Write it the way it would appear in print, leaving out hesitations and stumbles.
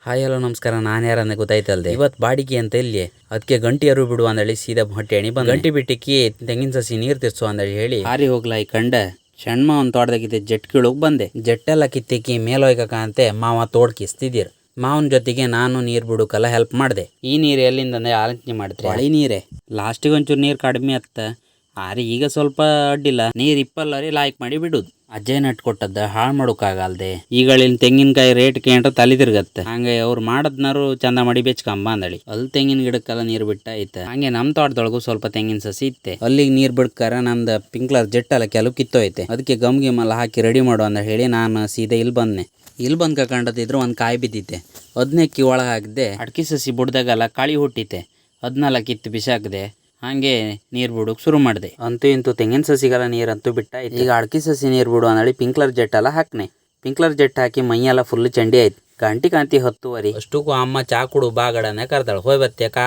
Hi hello ನಮಸ್ಕಾರ, ನಾನು ಯಾರನ್ನ ಗೊತ್ತಾಯ್ತಲ್ದೆ. ಇವತ್ತು ಬಾಡಿಗೆ ಅಂತ ಇಲ್ಲಿ ಅದಕ್ಕೆ ಗಂಟಿ ಅರು ಬಿಡು ಅಂದಳಿ ಸೀದಾ ಹೊಟ್ಟೆ ಎಣಿ ಬಂದು ಗಂಟಿ ಬಿಟ್ಟಿಕ್ಕಿ ತೆಂಗಿನ ಸಸಿ ನೀರು ತಿರ್ಸು ಅಂದಳಿ ಹೇಳಿ ಹಾರಿ ಹೋಗ್ಲಾ ಈ ಕಂಡ ಸಣ್ಣ ಒಂದು ತೋಟದಾಗಿದ್ದೆ ಜಟ್ ಕೀಳೋಗಿ ಬಂದೆ. ಜಟ್ಟೆಲ್ಲ ಕಿತ್ತಿಕ್ಕಿ ಮೇಲೋಯ್ಕ ಅಂತೆ ಮಾವ ತೋಡ್ಕಿಸ್ತಿದ್ದೀರ. ಮಾವನ ಜೊತೆಗೆ ನಾನು ನೀರು ಬಿಡೋಕೆಲ್ಲ ಹೆಲ್ಪ್ ಮಾಡಿದೆ. ಈ ನೀರು ಎಲ್ಲಿಂದ ಆಲೋಚನೆ ಮಾಡಿದ್ರೆ ಹಳಿ ನೀರೇ. ಲಾಸ್ಟಿಗೆ ಒಂಚೂರು ನೀರು ಕಡಿಮೆ ಅತ್ತ ಆರಿ ಈಗ ಸ್ವಲ್ಪ ಅಡ್ಡಿಲ್ಲ, ನೀರು ಇಪ್ಪಲ್ಲರಿ ಲಾಯ್ಕ್ ಮಾಡಿ ಬಿಡುದು. ಅಜ್ಜಯ್ ನಟ್ ಕೊಟ್ಟದ್ದ ಹಾಳು ಮಾಡೋಕ್ಕಾಗಲ್ದೆ. ಈಗಳಿನ ತೆಂಗಿನಕಾಯಿ ರೇಟ್ ಕೇಂದ್ರ ತಲೆ ತಿರ್ಗತ್ತೆ. ಹಂಗೆ ಅವ್ರು ಮಾಡದ್ನಾರು ಚಂದ ಮಾಡಿ ಬೆಚ್ಕಂಬ ಅಂದಳಿ. ಅಲ್ಲಿ ತೆಂಗಿನ ಗಿಡಕ್ಕೆಲ್ಲ ನೀರು ಬಿಟ್ಟ ಐತೆ. ಹಂಗೆ ನಮ್ಮ ತೋಟದೊಳಗು ಸ್ವಲ್ಪ ತೆಂಗಿನ ಸಸಿ ಇತ್ತೆ. ಅಲ್ಲಿಗೆ ನೀರು ಬಿಡ್ಕಾರ ನಮ್ದು ಪಿಂಕ್ಲರ್ ಜೆಟ್ಟೆಲ್ಲ ಕೆಲವು ಕಿತ್ತೋಯ್ತೆ. ಅದಕ್ಕೆ ಗಮ್ಗಿಮೆಲ್ಲ ಹಾಕಿ ರೆಡಿ ಮಾಡು ಅಂತ ಹೇಳಿ ನಾನು ಸೀದಾ ಇಲ್ಲಿ ಬಂದೆ. ಇಲ್ಲಿ ಬಂದು ಕಂಡದಿದ್ರು ಒಂದು ಕಾಯಿ ಬಿದ್ದಿತ್ತೆ. ಅದನ್ನೆಕ್ಕಿ ಒಳಗೆ ಹಾಕಿದೆ. ಅಡ್ಕಿ ಸಸಿ ಬುಡ್ದಾಗೆಲ್ಲ ಕಾಳಿ ಹುಟ್ಟಿತೆ. ಅದನ್ನೆಲ್ಲ ಕಿತ್ತು ಬಿಸಾಕಿದೆ. ಹಾಗೆ ನೀರು ಬಿಡೋಕೆ ಶುರು ಮಾಡಿದೆ. ಅಂತೂ ಇಂತೂ ತೆಂಗಿನ ಸಸಿಗೆಲ್ಲ ನೀರಂತೂ ಬಿಟ್ಟ. ಈಗ ಅಡ್ಕಿ ಸಸಿ ನೀರು ಬಿಡು ಅಂದೇಳಿ ಪಿಂಕ್ಲರ್ ಜೆಟ್ ಎಲ್ಲ ಹಾಕ್ನೆ. ಪಿಂಕ್ಲರ್ ಜೆಟ್ ಹಾಕಿ ಮೈಯೆಲ್ಲ ಫುಲ್ ಚಂಡಿ ಆಯ್ತು. ಗಂಟಿ ಕಾಂತಿ 10:10 ಅಷ್ಟಕ್ಕೂ ಅಮ್ಮ ಚಾ ಕುಡು ಬಾಗಡನೆ ಕರ್ದಾಳು. ಹೋಯ್ ಬತ್ತೆಕಾ